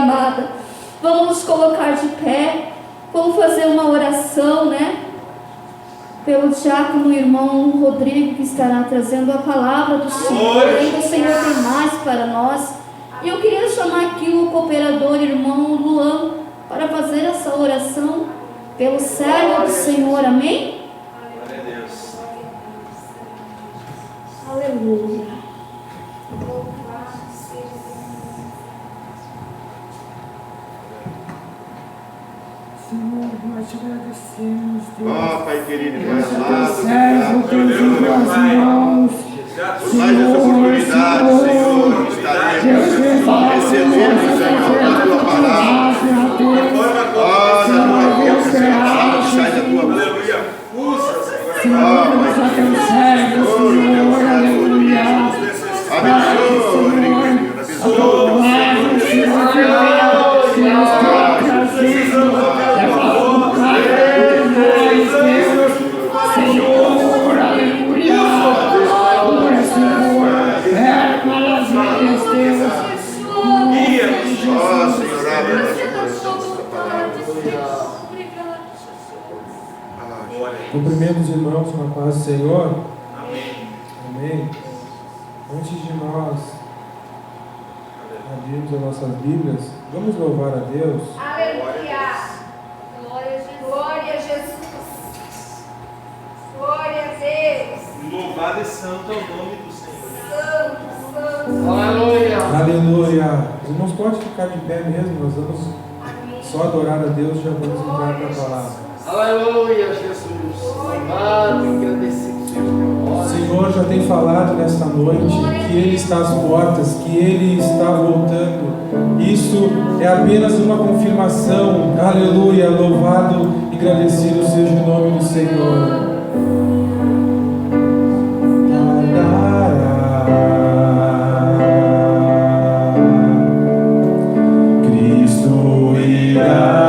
amada. Vamos nos colocar de pé, vamos fazer uma oração, né? Pelo diácono irmão Rodrigo, que estará trazendo a palavra do Senhor. Ainda o Senhor tem mais para nós. E eu queria chamar aqui o cooperador irmão Luan para fazer essa oração pelo servo do Senhor. Amém? Glória a Deus. Aleluia. Senhor, nós te agradecemos, Deus. Ó, Pai querido, Pai Deus, amado, servo, obrigado, Deus, em tuas mãos. por mais essa oportunidade, Senhor, que estaremos recebendo, Senhor, a tua palavra. Ó, na tua boca, Senhor, sai da tua boca. Aleluia. Usa, Senhor. Senhor, usa teu servo, Senhor, aleluia. Abençoe, Senhor, abençoe. Cumprimento os irmãos com a paz do Senhor. Amém. Amém. Antes de nós abrirmos as nossas Bíblias, vamos louvar a Deus. Aleluia. Glória a Jesus. Glória a Deus. Louvado e santo é o nome do Senhor. Santo, santo. Aleluia. Aleluia. Os irmãos podem ficar de pé mesmo, nós vamos só adorar a Deus e já vamos entrar na palavra. Aleluia, Jesus. Amado, agradecido, Senhor. O Senhor já tem falado nesta noite que Ele está às portas, que Ele está voltando. Isso é apenas uma confirmação. Aleluia, louvado e agradecido seja o nome do Senhor. Cristo irá.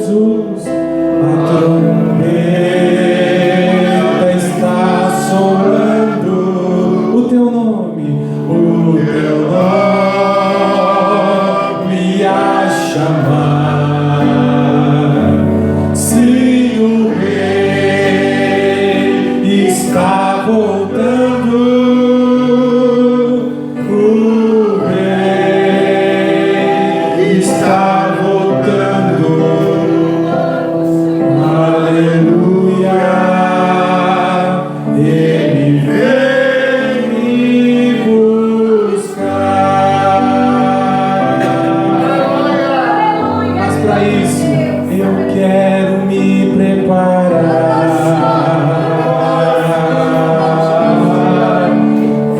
Jesus, a trombeta está soando. preparar,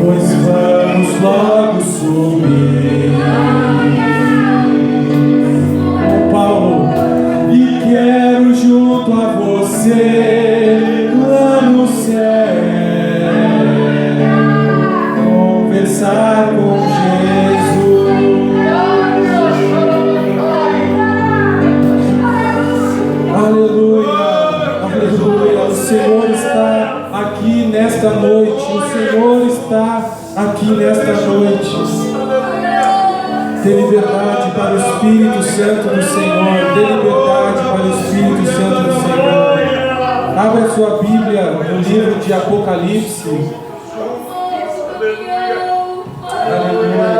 pois vamos logo subir. Paulo, e quero junto a você lá no céu conversar com Jesus. Aleluia, aleluia. O Senhor está aqui nesta noite. O Senhor está aqui nesta noite. Dê liberdade para o Espírito Santo do Senhor. Dê liberdade para o Espírito Santo do Senhor. Abra sua Bíblia no livro de Apocalipse. Aleluia.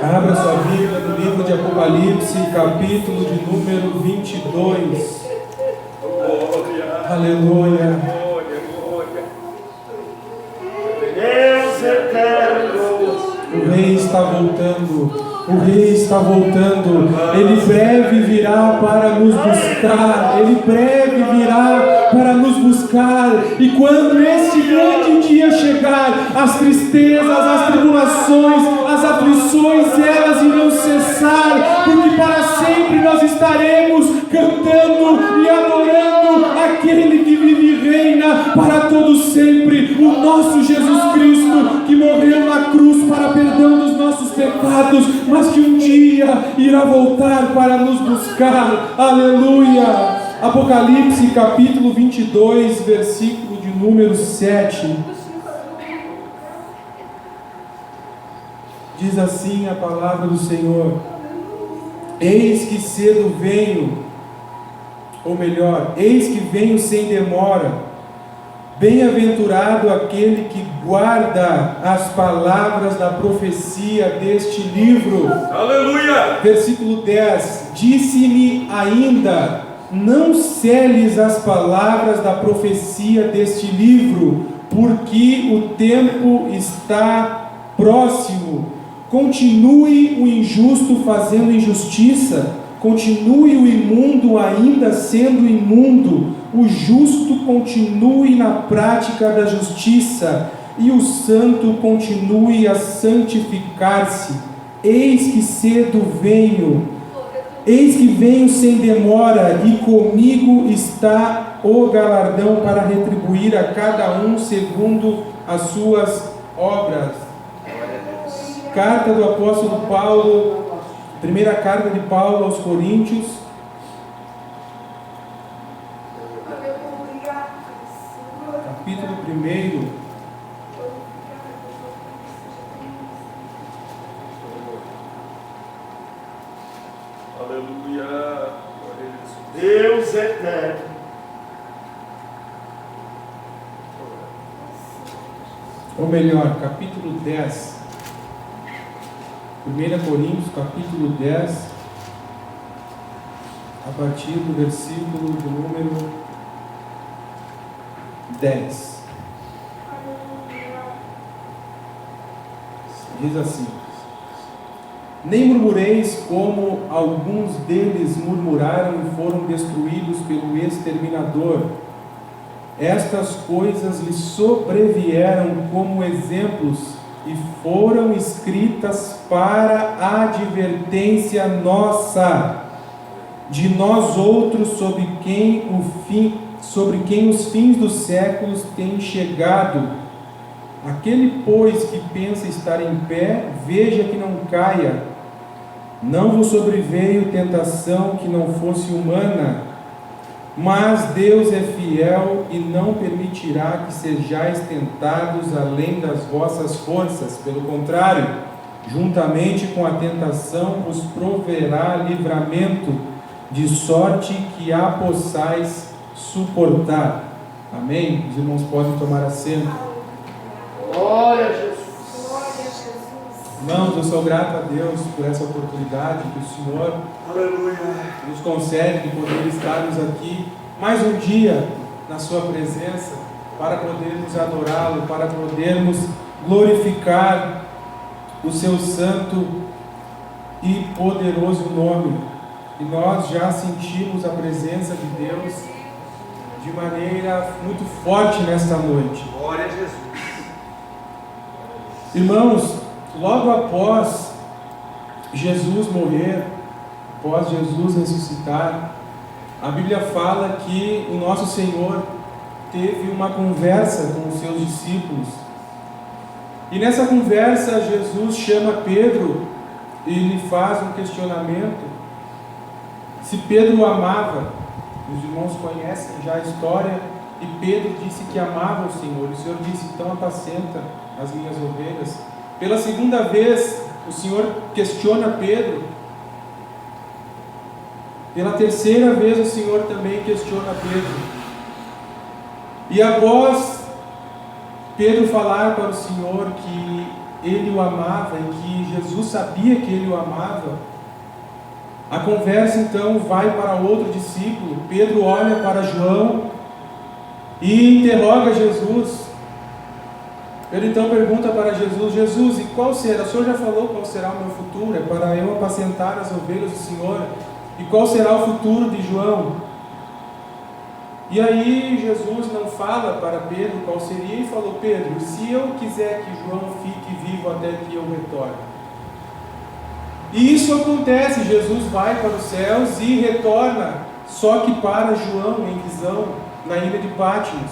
Abra sua Bíblia no livro de Apocalipse, capítulo de número 22. Aleluia. O Rei está voltando. O Rei está voltando. Ele breve virá para nos buscar. Ele breve virá para nos buscar. E quando este grande dia chegar, as tristezas, as tribulações, as aflições, elas irão cessar, porque para sempre nós estaremos cantando e adorando aquele que vive e reina para todos sempre, o nosso Jesus Cristo, que morreu na cruz para perdão dos nossos pecados, mas que um dia irá voltar para nos buscar. Aleluia. Apocalipse capítulo 22, versículo de número 7. Diz assim a palavra do Senhor: eis que cedo venho, ou melhor, eis que venho sem demora. Bem-aventurado aquele que guarda as palavras da profecia deste livro. Aleluia! Versículo 10: disse-me ainda: não seles as palavras da profecia deste livro, porque o tempo está próximo. Continue o injusto fazendo injustiça, continue o imundo ainda sendo imundo, o justo continue na prática da justiça, e o santo continue a santificar-se. Eis que cedo venho, eis que venho sem demora, e comigo está o galardão para retribuir a cada um segundo as suas obras. Carta do apóstolo Paulo, primeira carta de Paulo aos Coríntios, capítulo 1. Aleluia! Deus eterno. Ou melhor, capítulo 10. 1 Coríntios, capítulo 10, a partir do versículo de número 10. Diz assim: nem murmureis como alguns deles murmuraram e foram destruídos pelo exterminador. Estas coisas lhes sobrevieram como exemplos e foram escritas para a advertência nossa, de nós outros, sobre quem os fins dos séculos têm chegado. Aquele, pois, que pensa estar em pé, veja que não caia. Não vos sobreveio tentação que não fosse humana, mas Deus é fiel e não permitirá que sejais tentados além das vossas forças. Pelo contrário, juntamente com a tentação vos proverá livramento, de sorte que a possais suportar. Amém? Os irmãos podem tomar assento. Glória a Jesus. Irmãos, eu sou grato a Deus por essa oportunidade que o Senhor nos concede de poder estarmos aqui mais um dia na sua presença, para podermos adorá-lo, para podermos glorificar o seu santo e poderoso nome. e nós já sentimos a presença de Deus de maneira muito forte nesta noite. Glória a Jesus. Irmãos, logo após Jesus morrer, após Jesus ressuscitar, a Bíblia fala que o nosso Senhor teve uma conversa com os seus discípulos. E nessa conversa, Jesus chama Pedro e lhe faz um questionamento. Se Pedro o amava, os irmãos conhecem já a história, e Pedro disse que amava o Senhor. O Senhor disse: então apacenta as minhas ovelhas. Pela segunda vez, o Senhor questiona Pedro. Pela terceira vez, o Senhor também questiona Pedro. E após Pedro falar para o Senhor que ele o amava e que Jesus sabia que ele o amava, a conversa então vai para outro discípulo. Pedro olha para João e interroga Jesus. Pedro então pergunta para Jesus: Jesus, e qual será? O Senhor já falou qual será o meu futuro? É para eu apacentar as ovelhas do Senhor. E qual será o futuro de João? E aí Jesus não fala para Pedro qual seria e falou: Pedro, se eu quiser que João fique vivo até que eu retorne. E isso acontece, Jesus vai para os céus e retorna, só que para João em visão, na ilha de Patmos.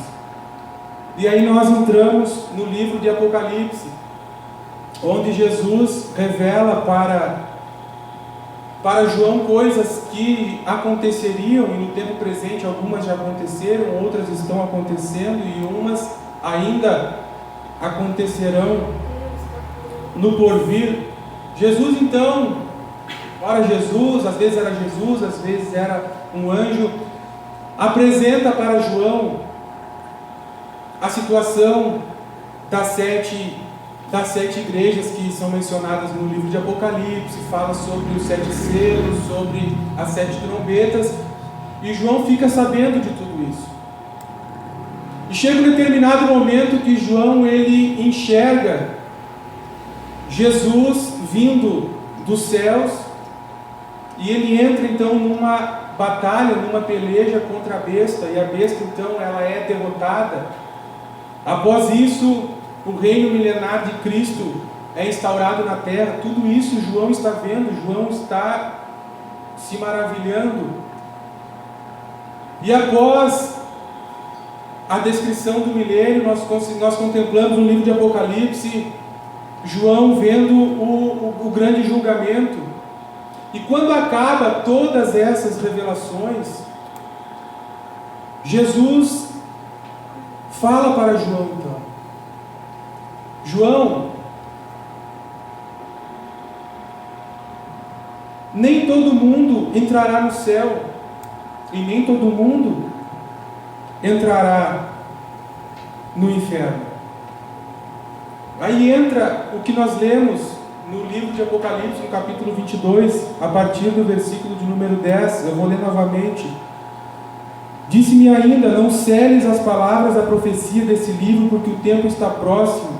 E aí nós entramos no livro de Apocalipse, onde Jesus revela para João coisas que aconteceriam, e no tempo presente algumas já aconteceram, outras estão acontecendo e umas ainda acontecerão no porvir. Jesus então, para Jesus, às vezes era Jesus, às vezes era um anjo, apresenta para João a situação das sete igrejas que são mencionadas no livro de Apocalipse, fala sobre os 7 selos, sobre as 7 trombetas, e João fica sabendo de tudo isso. E chega um determinado momento que João ele enxerga Jesus vindo dos céus, e ele entra então numa batalha, numa peleja contra a besta, e a besta então ela é derrotada. Após isso, o reino milenar de Cristo é instaurado na terra. Tudo isso João está vendo, João está se maravilhando. E após a descrição do milênio, nós contemplamos no livro de Apocalipse, João vendo o grande julgamento. E quando acaba todas essas revelações, Jesus fala para João então: João, nem todo mundo entrará no céu, e nem todo mundo entrará no inferno. Aí entra o que nós lemos no livro de Apocalipse, no capítulo 22, a partir do versículo de número 10, eu vou ler novamente. Disse-me ainda: não seles as palavras da profecia desse livro, porque o tempo está próximo.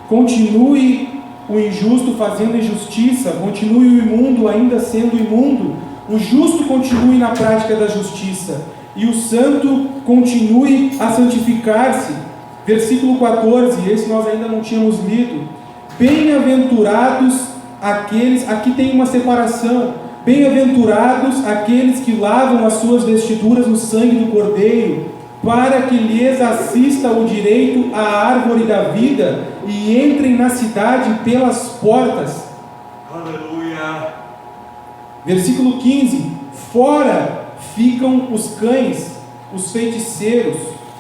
Continue o injusto fazendo injustiça, continue o imundo ainda sendo imundo, o justo continue na prática da justiça, e o santo continue a santificar-se. Versículo 14, esse nós ainda não tínhamos lido. Bem-aventurados aqueles, aqui tem uma separação, bem-aventurados aqueles que lavam as suas vestiduras no sangue do Cordeiro, para que lhes assista o direito à árvore da vida e entrem na cidade pelas portas. Aleluia. Versículo 15: fora ficam os cães, os feiticeiros,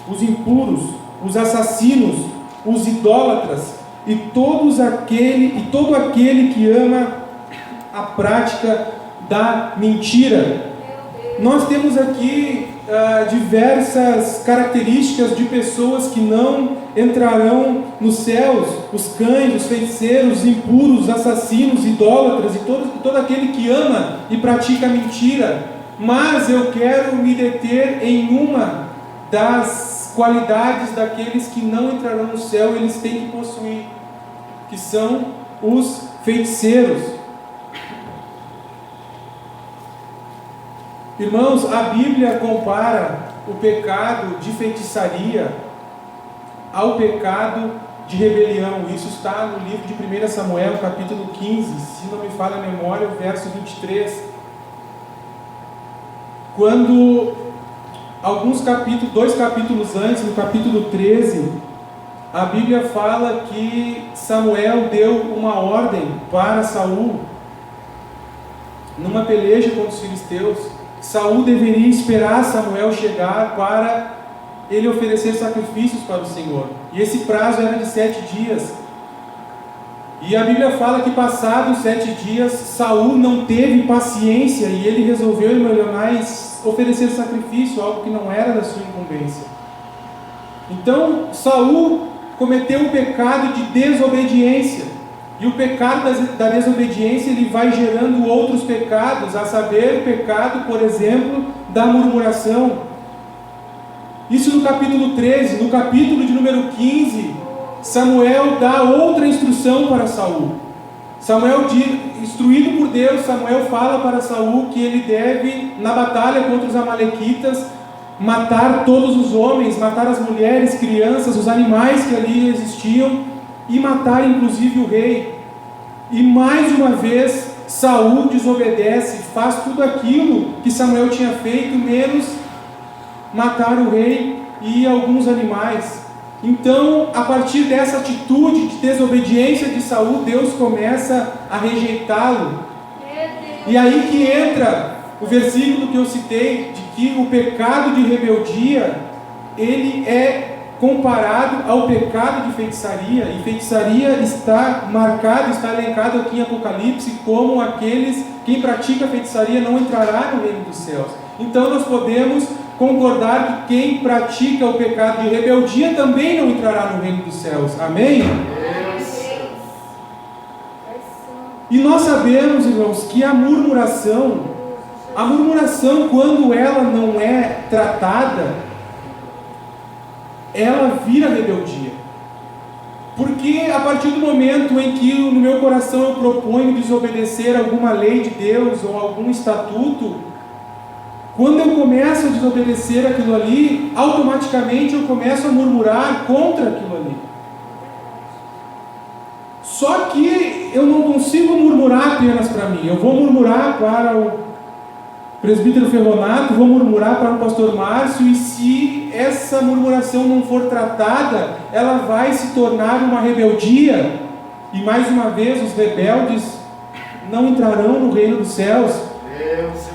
os impuros, os assassinos, os idólatras e todo aquele que ama a prática da mentira. Nós temos aqui diversas características de pessoas que não entrarão nos céus: os cães, os feiticeiros, os impuros, os assassinos, idólatras e todo aquele que ama e pratica mentira. Mas eu quero me deter em uma das qualidades daqueles que não entrarão no céu, eles têm que possuir, que são os feiticeiros. Irmãos, a Bíblia compara o pecado de feitiçaria ao pecado de rebelião. Isso está no livro de 1 Samuel, capítulo 15, se não me falha a memória, o verso 23. Quando dois capítulos antes, no capítulo 13, a Bíblia fala que Samuel deu uma ordem para Saul, numa peleja contra os filisteus. Saul deveria esperar Samuel chegar para ele oferecer sacrifícios para o Senhor. E esse prazo era de 7 dias. E a Bíblia fala que passados 7 dias, Saul não teve paciência e ele resolveu em Melionais oferecer sacrifício, algo que não era da sua incumbência. Então, Saul cometeu o pecado de desobediência. E o pecado da desobediência, ele vai gerando outros pecados, a saber, o pecado, por exemplo, da murmuração. Isso no capítulo 13. No capítulo de número 15, Samuel dá outra instrução para Saul. Instruído por Deus, Samuel fala para Saul que ele deve, na batalha contra os amalequitas, matar todos os homens, matar as mulheres, crianças, os animais que ali existiam, e matar inclusive o rei. E mais uma vez Saul desobedece, faz tudo aquilo que Samuel tinha feito, menos matar o rei e alguns animais. Então, a partir dessa atitude de desobediência de Saul, Deus começa a rejeitá-lo. E aí que entra o versículo que eu citei, de que o pecado de rebeldia, ele é comparado ao pecado de feitiçaria, e feitiçaria está marcado, está elencado aqui em Apocalipse como quem pratica feitiçaria não entrará no reino dos céus. Então nós podemos concordar que quem pratica o pecado de rebeldia também não entrará no reino dos céus. Amém? E nós sabemos, irmãos, que a murmuração, quando ela não é tratada, ela vira rebeldia. Porque a partir do momento em que no meu coração eu proponho desobedecer alguma lei de Deus ou algum estatuto, quando eu começo a desobedecer aquilo ali, automaticamente eu começo a murmurar contra aquilo ali. Só que eu não consigo murmurar apenas para mim. Eu vou murmurar para o presbítero Ferronato, vou murmurar para o pastor Márcio, e se essa murmuração não for tratada, ela vai se tornar uma rebeldia, e mais uma vez os rebeldes não entrarão no reino dos céus.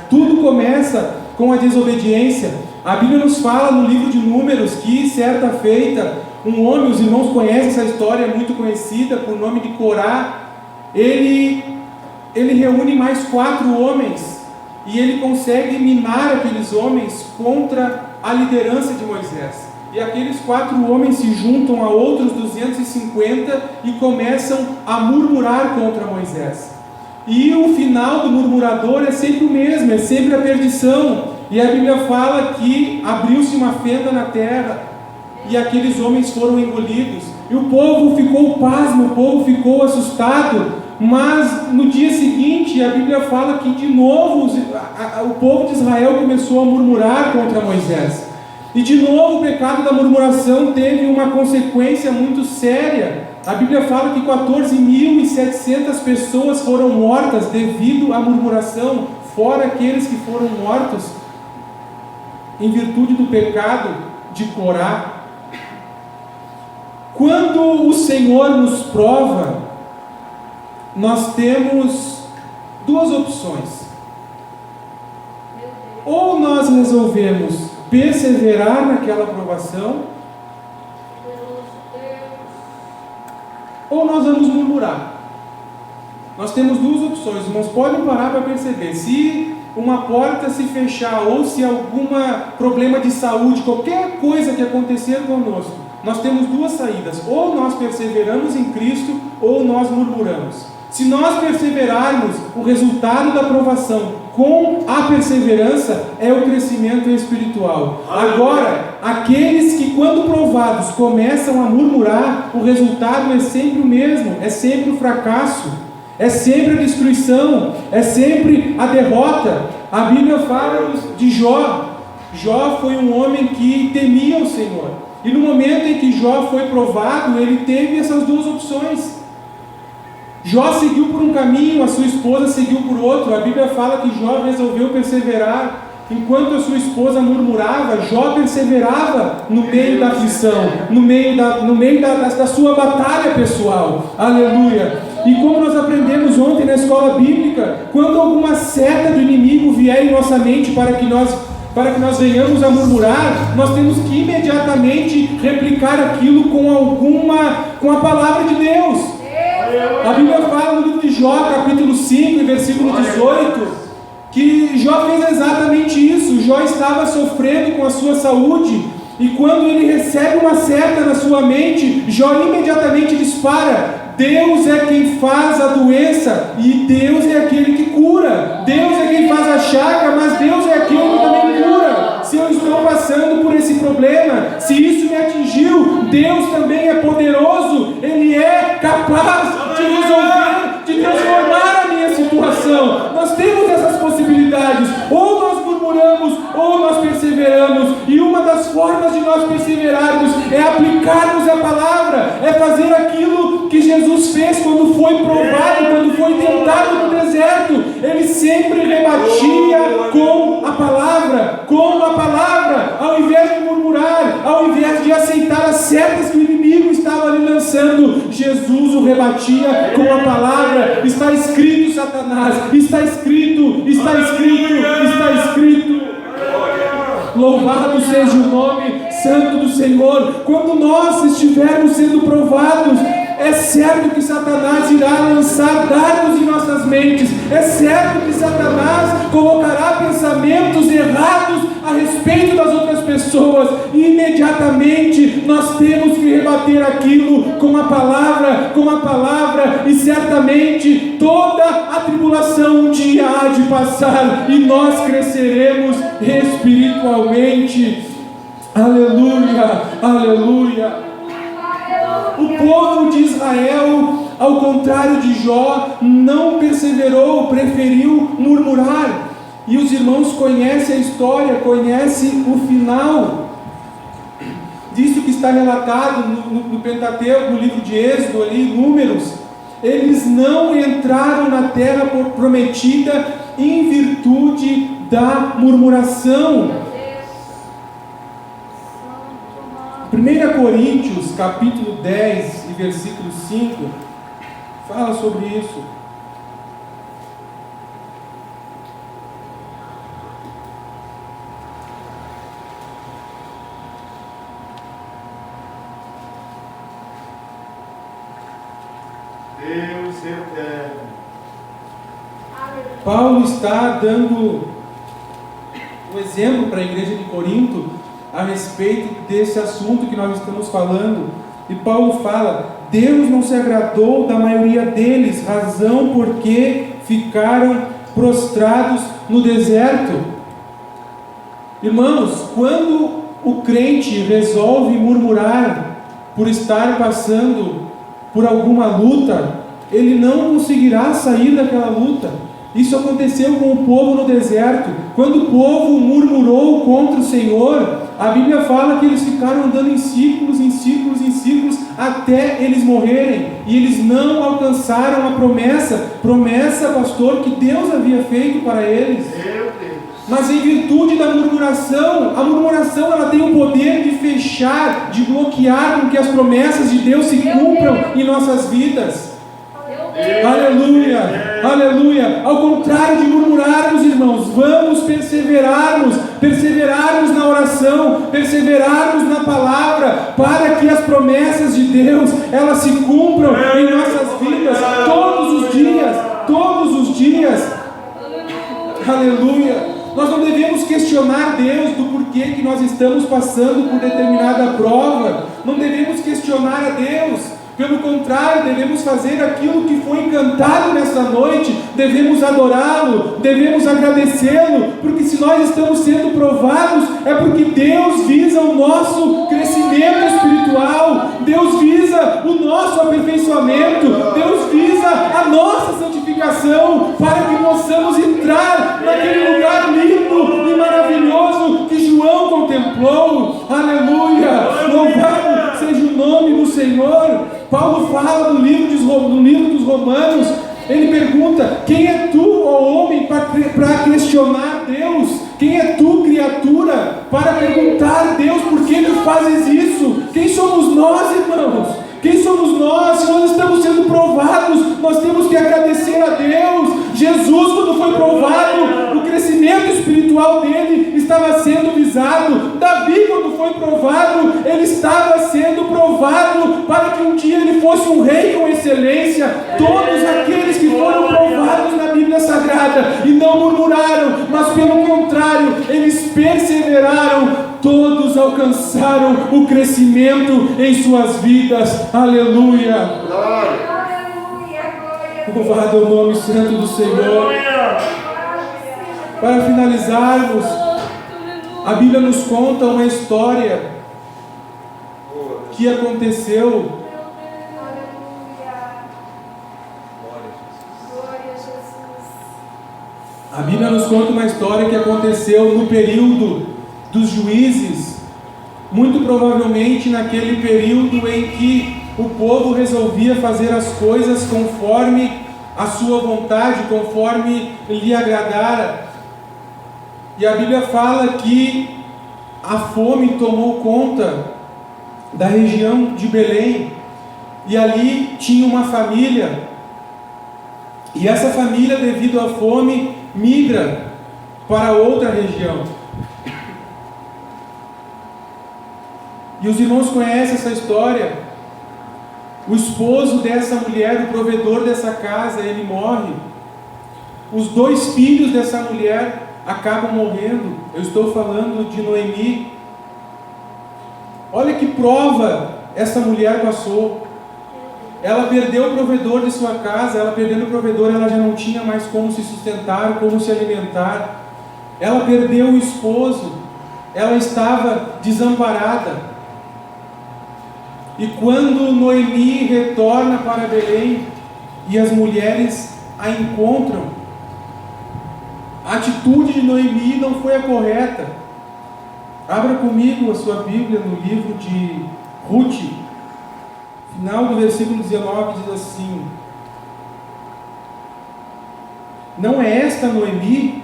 Tudo começa com a desobediência. A Bíblia nos fala no livro de Números que certa feita, um homem, os irmãos conhecem essa história, muito conhecida, por nome de Corá, ele reúne mais 4 homens, e ele consegue minar aqueles homens contra a liderança de Moisés. E aqueles 4 homens se juntam a outros 250 e começam a murmurar contra Moisés. E o final do murmurador é sempre o mesmo, é sempre a perdição. E a Bíblia fala que abriu-se uma fenda na terra e aqueles homens foram engolidos. E o povo ficou pasmo, o povo ficou assustado. Mas no dia seguinte a Bíblia fala que de novo o povo de Israel começou a murmurar contra Moisés. E de novo o pecado da murmuração teve uma consequência muito séria. A Bíblia fala que 14.700 pessoas foram mortas devido à murmuração, fora aqueles que foram mortos em virtude do pecado de Corá. Quando o Senhor nos prova, nós temos 2 opções. Ou nós resolvemos perseverar naquela provação, ou nós vamos murmurar. Nós temos 2 opções. Os irmãos podem parar para perceber. Se uma porta se fechar, ou se algum problema de saúde, qualquer coisa que acontecer conosco, nós temos 2 saídas. Ou nós perseveramos em Cristo, ou nós murmuramos. Se nós perseverarmos, o resultado da provação com a perseverança é o crescimento espiritual. Agora, aqueles que quando provados começam a murmurar, o resultado é sempre o mesmo, é sempre o fracasso. é sempre a destruição, é sempre a derrota. A Bíblia fala de Jó. Jó foi um homem que temia o Senhor, e no momento em que Jó foi provado, ele teve essas duas opções. Jó seguiu por um caminho, a sua esposa seguiu por outro. A Bíblia fala que Jó resolveu perseverar. Enquanto a sua esposa murmurava, Jó perseverava no meio da aflição, no meio da sua batalha pessoal. Aleluia! E como nós aprendemos ontem na escola bíblica, quando alguma seta do inimigo vier em nossa mente para que nós venhamos a murmurar, nós temos que imediatamente replicar aquilo com a palavra de Deus. A Bíblia fala no livro de Jó, capítulo 5, versículo 18, que Jó fez exatamente isso. Jó estava sofrendo com a sua saúde, e quando ele recebe uma seta na sua mente, Jó imediatamente dispara: Deus é quem faz a doença, e Deus é aquele que cura. Deus é quem faz a chaga, mas Deus é aquele que também cura. Se eu estou passando por esse problema, se isso me atingiu, Deus também é poderoso. Ele é capaz de resolver, de transformar a minha situação. Nós temos essas possibilidades: ou nós murmuramos, ou nós perseveramos. E uma das formas de nós perseverarmos é aplicarmos a palavra, é fazer aquilo que Jesus fez quando foi provado, quando foi tentado no deserto. Ele sempre rebatia com a palavra, ao invés de murmurar, ao invés de aceitar as setas que o inimigo estava lhe lançando. Jesus o rebatia com a palavra. Está escrito, Satanás, está escrito. Louvado seja o nome santo do Senhor. Quando nós estivermos sendo provados, é certo que Satanás irá lançar dardos em nossas mentes. É certo que Satanás colocará pensamentos errados a respeito das outras pessoas. E imediatamente nós temos que rebater aquilo com a palavra. E certamente toda a tribulação um dia há de passar, e nós cresceremos espiritualmente. Aleluia, aleluia. O povo de Israel, ao contrário de Jó, não perseverou, preferiu murmurar. E os irmãos conhecem a história, conhecem o final disso que está relatado no Pentateuco, no livro de Êxodo, ali, Números. Eles não entraram na terra prometida em virtude da murmuração. 1 Coríntios, capítulo 10 e versículo 5, fala sobre isso. Deus eterno. Paulo está dando um exemplo para a igreja de Corinto a respeito desse assunto que nós estamos falando. E Paulo fala: Deus não se agradou da maioria deles, razão porque ficaram prostrados no deserto. Irmãos, quando o crente resolve murmurar por estar passando por alguma luta, ele não conseguirá sair daquela luta. Isso aconteceu com o povo no deserto. Quando o povo murmurou contra o Senhor, a Bíblia fala que eles ficaram andando em círculos, até eles morrerem, e eles não alcançaram a promessa, pastor, que Deus havia feito para eles. Mas em virtude da murmuração, a murmuração ela tem o poder de fechar, de bloquear com que as promessas de Deus se cumpram em nossas vidas. Aleluia, aleluia. Ao contrário de murmurarmos, irmãos, vamos perseverarmos na oração, perseverarmos na palavra, para que as promessas de Deus elas se cumpram em nossas vidas todos os dias. Aleluia. Nós não devemos questionar Deus do porquê que nós estamos passando por determinada prova. Não devemos questionar a Deus. Pelo contrário, devemos fazer aquilo que foi cantado nesta noite, devemos adorá-lo, devemos agradecê-lo, porque se nós estamos sendo provados, é porque Deus visa o nosso crescimento espiritual, Deus visa o nosso aperfeiçoamento, Deus visa a nossa santificação, para que possamos entrar naquele lugar lindo e maravilhoso que João contemplou. Aleluia! Louvado seja o nome do Senhor. Paulo fala no livro dos Romanos, ele pergunta: quem é tu, ó homem, para questionar Deus? Quem é tu, criatura, para perguntar a Deus por que tu fazes isso? Quem somos nós, irmãos? Quem somos nós? Se nós estamos sendo provados, nós temos que agradecer a Deus. Jesus, quando foi provado, o crescimento espiritual dele estava sendo visado. Davi, quando foi provado, ele estava sendo provado para que um dia ele fosse um rei com excelência. Todos aqueles que foram provados na Bíblia Sagrada e não murmuraram, mas pelo contrário, eles perseveraram, todos alcançaram o crescimento em suas vidas. Aleluia! Louvado é o nome santo do Senhor. Para finalizarmos, a Bíblia nos conta uma história que aconteceu. A Bíblia nos conta uma história que aconteceu no período dos juízes, muito provavelmente naquele período em que o povo resolvia fazer as coisas conforme a sua vontade, conforme lhe agradara. E a Bíblia fala que a fome tomou conta da região de Belém, e ali tinha uma família, e essa família, devido à fome, migra para outra região. E os irmãos conhecem essa história. O esposo dessa mulher, o provedor dessa casa, ele morre. Os 2 filhos dessa mulher acabam morrendo. Eu estou falando de Noemi. Olha que prova essa mulher passou. Ela perdeu o provedor de sua casa. Ela perdendo o provedor, ela já não tinha mais como se sustentar, como se alimentar. Ela perdeu o esposo. Ela estava desamparada. E quando Noemi retorna para Belém e as mulheres a encontram, a atitude de Noemi não foi a correta. Abra comigo a sua Bíblia no livro de Ruth, final do versículo 19, diz assim: não é esta Noemi?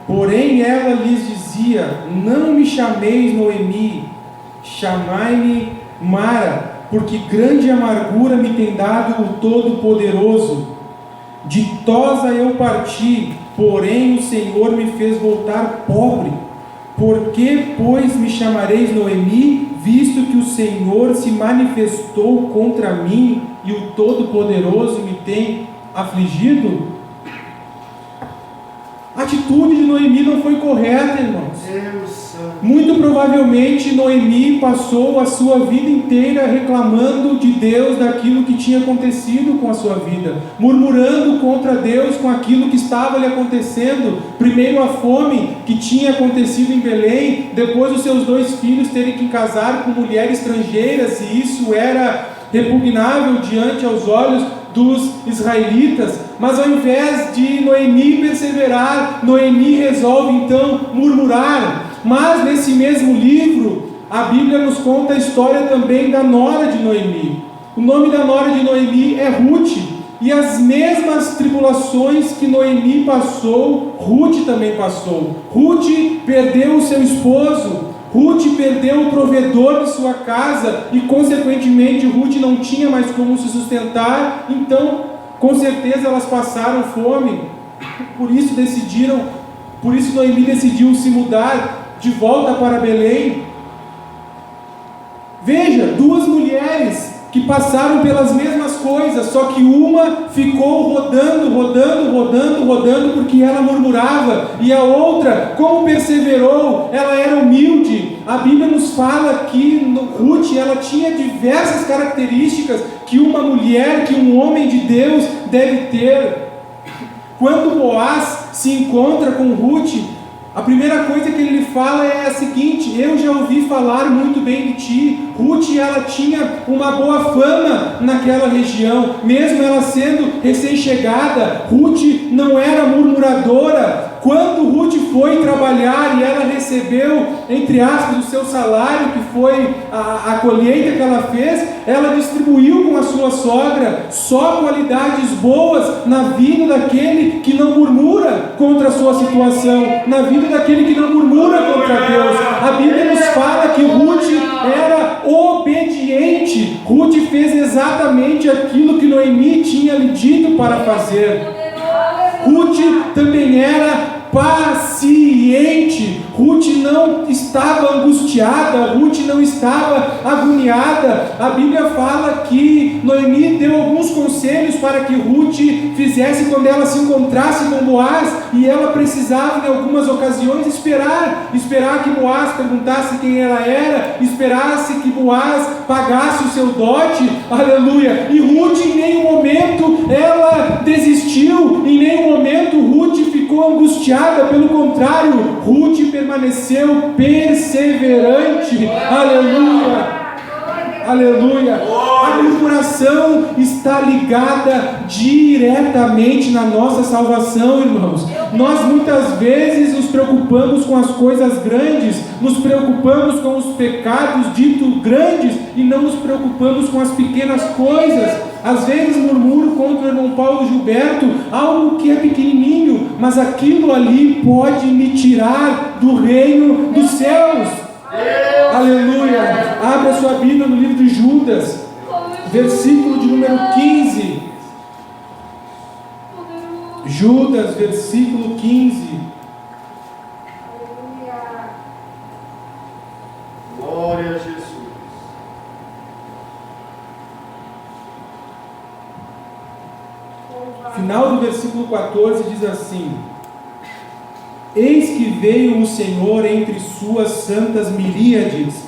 Porém ela lhes dizia: não me chameis Noemi, chamai-me Mara, porque grande amargura me tem dado o Todo-Poderoso. Ditosa eu parti, porém o Senhor me fez voltar pobre. Por que, pois, me chamareis Noemi, visto que o Senhor se manifestou contra mim e o Todo-Poderoso me tem afligido? A atitude de Noemi não foi correta, irmãos. Muito provavelmente Noemi passou a sua vida inteira reclamando de Deus daquilo que tinha acontecido com a sua vida, murmurando contra Deus com aquilo que estava lhe acontecendo. Primeiro a fome que tinha acontecido em Belém, depois os seus 2 filhos terem que casar com mulheres estrangeiras, e isso era repugnável diante aos olhos dos israelitas. Mas ao invés de Noemi perseverar, Noemi resolve então murmurar. Mas nesse mesmo livro, a Bíblia nos conta a história também da nora de Noemi. O nome da nora de Noemi é Ruth, e as mesmas tribulações que Noemi passou, Ruth também passou. Ruth perdeu o seu esposo, Ruth perdeu o provedor de sua casa, e consequentemente Ruth não tinha mais como se sustentar. Então, com certeza elas passaram fome. Por isso Noemi decidiu se mudar de volta para Belém. Veja, 2 mulheres que passaram pelas mesmas coisas, só que uma ficou rodando, porque ela murmurava, e a outra, como perseverou, ela era humilde, a Bíblia nos fala que Ruth, ela tinha diversas características que uma mulher, que um homem de Deus deve ter. Quando Boaz se encontra com Ruth, a primeira coisa que ele lhe fala é a seguinte: eu já ouvi falar muito bem de ti. Ruth, ela tinha uma boa fama naquela região, mesmo ela sendo recém-chegada. Ruth não era murmuradora. Quando Ruth foi trabalhar e ela recebeu, entre aspas, o seu salário, que foi a colheita que ela fez, ela distribuiu com a sua sogra só qualidades boas na vida daquele que não murmura contra a sua situação, na vida daquele que não murmura contra Deus. A Bíblia nos fala que Ruth era obediente. Ruth fez exatamente aquilo que Noemi tinha lhe dito para fazer. Ruth também era paciente. Ruth não estava angustiada, Ruth não estava agoniada. A Bíblia fala que Noemi deu alguns conselhos para que Ruth fizesse quando ela se encontrasse com Boaz, e ela precisava em algumas ocasiões esperar que Boaz perguntasse quem ela era, esperasse que Boaz pagasse o seu dote, aleluia. E Ruth em nenhum momento ela desistiu, em nenhum momento Ruth ficou angustiada, pelo contrário, Ruth permaneceu perseverante, aleluia. Aleluia. A murmuração está ligada diretamente na nossa salvação, irmãos. Nós muitas vezes nos preocupamos com as coisas grandes, nos preocupamos com os pecados ditos grandes e não nos preocupamos com as pequenas coisas. Às vezes murmuro contra o irmão Paulo Gilberto algo que é pequenininho, mas aquilo ali pode me tirar do reino dos céus. Aleluia. Abra a sua Bíblia no livro de Judas, versículo de número 15. Judas, versículo 15. Glória a Jesus. Final do versículo 14 diz assim: eis que veio o Senhor entre suas santas miríades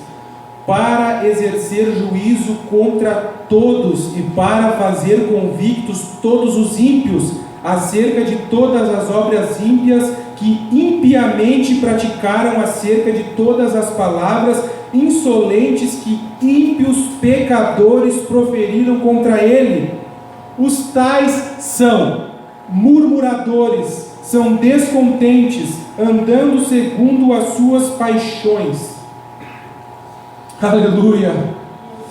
para exercer juízo contra todos e para fazer convictos todos os ímpios acerca de todas as obras ímpias que impiamente praticaram, acerca de todas as palavras insolentes que ímpios pecadores proferiram contra ele. Os tais são murmuradores, são descontentes, andando segundo as suas paixões. Aleluia.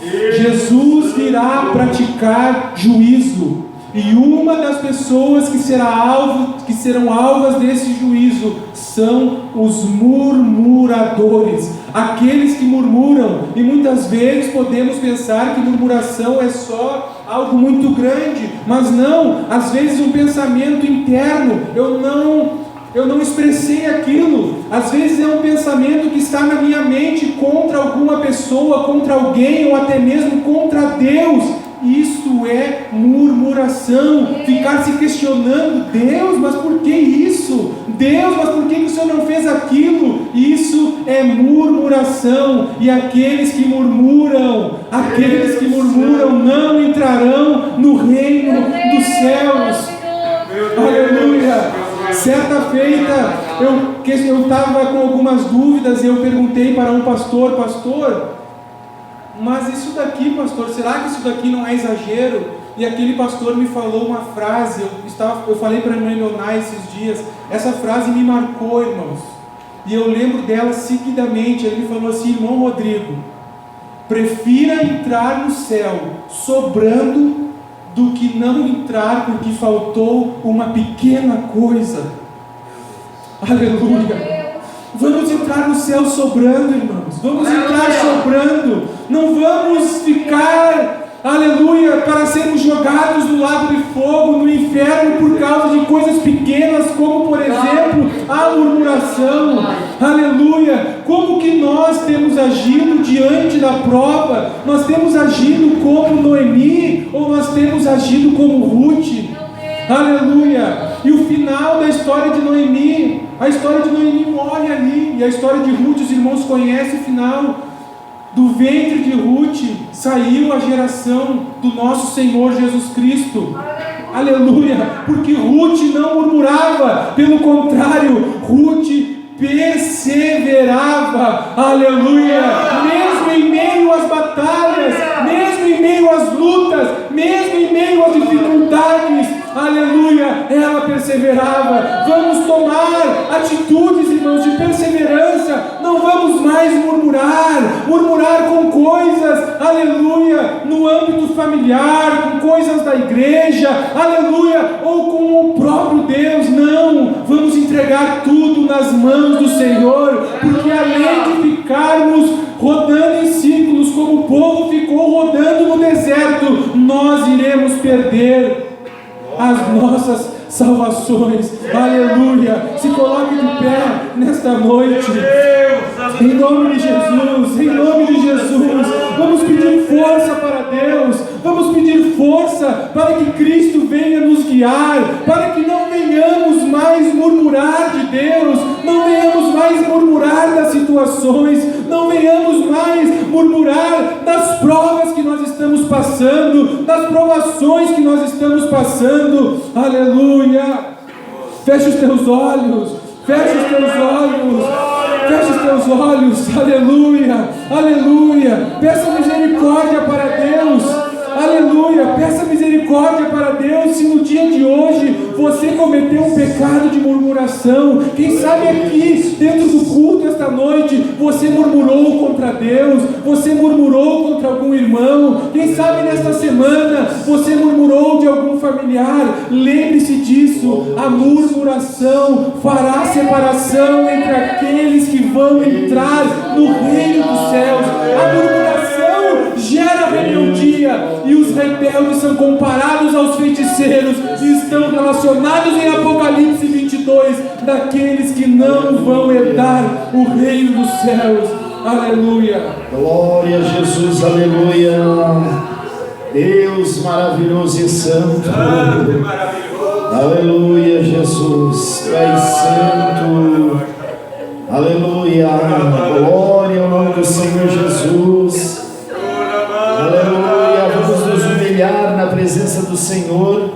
Jesus virá praticar juízo, e uma das pessoas que serão alvos desse juízo são os murmuradores, aqueles que murmuram. E muitas vezes podemos pensar que murmuração é só algo muito grande, mas não. Às vezes um pensamento interno, eu não expressei aquilo. Às vezes é um pensamento que está na minha mente contra alguma pessoa, contra alguém, ou até mesmo contra Deus. Isso é murmuração. Ficar se questionando: Deus, mas por que isso? Deus, mas por que o Senhor não fez aquilo? Isso é murmuração. E aqueles que murmuram não entrarão no reino dos céus. Aleluia. Certa feita eu estava com algumas dúvidas e eu perguntei para um pastor: mas isso daqui, pastor, será que isso daqui não é exagero? E aquele pastor me falou uma frase, eu falei para a irmã Leonai esses dias, essa frase me marcou, irmãos, e eu lembro dela seguidamente. Ele me falou assim: irmão Rodrigo, prefira entrar no céu sobrando do que não entrar porque faltou uma pequena coisa. Aleluia. Vamos entrar no céu sobrando, irmãos. Vamos entrar sobrando. Não vamos ficar, aleluia, para sermos jogados no lago de fogo, no inferno, por causa de coisas pequenas, como por exemplo a murmuração. Aleluia. Como que nós temos agido diante da prova? Nós temos agido como Noemi, ou nós temos agido como Ruth? Aleluia. E o final da história de Noemi, a história de Noemi morre ali, e a história de Ruth, os irmãos conhecem o final. Do ventre de Ruth saiu a geração do nosso Senhor Jesus Cristo. Aleluia. Porque Ruth não murmurava, pelo contrário, Ruth perseverava. Aleluia. Mesmo em meio às batalhas, mesmo em meio às lutas, mesmo em meio às dificuldades, aleluia, ela perseverava. Vamos tomar atitudes, irmãos, de perseverança. Não vamos mais murmurar com coisas, aleluia, no âmbito familiar, com coisas da igreja, aleluia, ou com o próprio Deus. Não, vamos entregar tudo nas mãos do Senhor, porque além de ficarmos rodando em círculos como o povo ficou rodando no deserto, nós iremos perder as nossas salvações. Aleluia. Se coloque de pé nesta noite, em nome de Jesus, em nome de Jesus. Vamos pedir força para Deus, vamos pedir força para que Cristo venha nos guiar, para que não venhamos mais murmurar de Deus, não venhamos mais murmurar das situações, não venhamos mais murmurar das provas que nós estamos passando, das provações que nós estamos passando. Aleluia. Feche os teus olhos, feche os teus olhos, feche os teus olhos. Aleluia, aleluia. Peça misericórdia para Deus. Aleluia, peça misericórdia para Deus. Se no dia de hoje você cometeu um pecado de murmuração, quem sabe aqui dentro do culto esta noite você murmurou contra Deus, você murmurou contra algum irmão, quem sabe nesta semana você murmurou de algum familiar. Lembre-se disso, a murmuração fará separação entre aqueles que vão entrar no reino dos céus. A murmuração gera rebeldia, e os rebeldes são comparados aos feiticeiros e estão relacionados em Apocalipse 22 daqueles que não vão herdar o reino dos céus. Aleluia. Glória a Jesus, aleluia. Deus maravilhoso e santo. Aleluia, Jesus. Tu és santo. Aleluia. Glória ao nome do Senhor Jesus. Aleluia, vamos nos humilhar na presença do Senhor.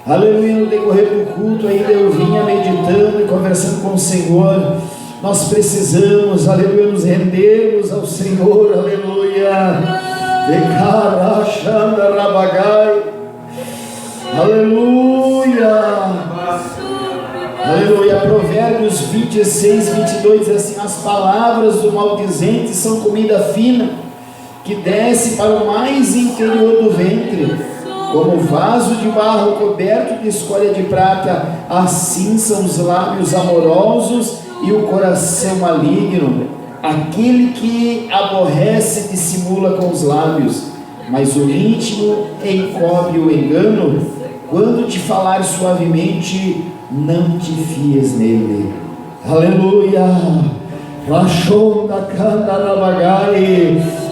Aleluia, no decorrer do culto ainda eu vinha meditando e conversando com o Senhor. Nós precisamos, aleluia, nos rendermos ao Senhor. Aleluia. Aleluia. Aleluia. Provérbios 26, 22 diz assim: as palavras do maldizente são comida fina, que desce para o mais interior do ventre, como vaso de barro coberto de escória de prata, assim são os lábios amorosos e o coração maligno. Aquele que aborrece dissimula com os lábios, mas o íntimo encobre o engano. Quando te falar suavemente, não te fies nele. Aleluia.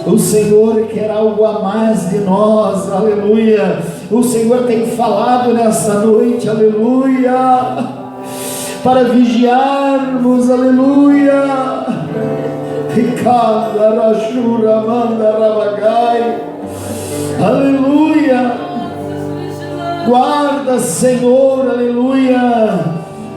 O Senhor quer algo a mais de nós. Aleluia. O Senhor tem falado nessa noite, aleluia, para vigiarmos, aleluia. Aleluia. Guarda, Senhor, aleluia,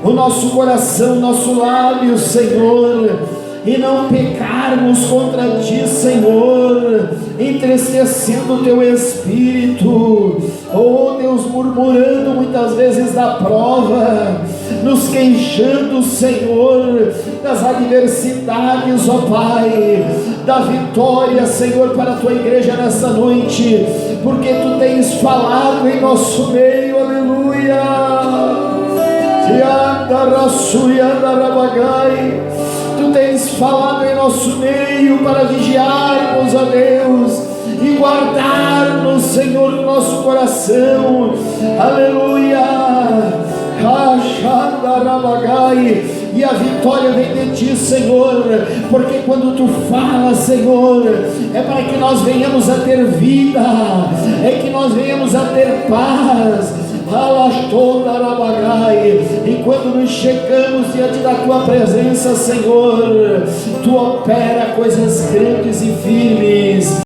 o nosso coração, nosso lábio, Senhor, e não pecarmos contra Ti, Senhor, entristecendo o Teu Espírito, oh Deus, murmurando muitas vezes da prova, nos queixando, Senhor, das adversidades, ó Pai, da vitória, Senhor, para a Tua igreja nessa noite, porque Tu tens falado em nosso meio, aleluia. Tu tens falado em nosso meio para vigiarmos, ó Deus, e guardarmos, Senhor, o nosso coração, aleluia. E a vitória vem de Ti, Senhor, porque quando Tu falas, Senhor, é para que nós venhamos a ter vida, é que nós venhamos a ter paz. E quando nos chegamos diante da tua presença, Senhor, tu opera coisas grandes e firmes.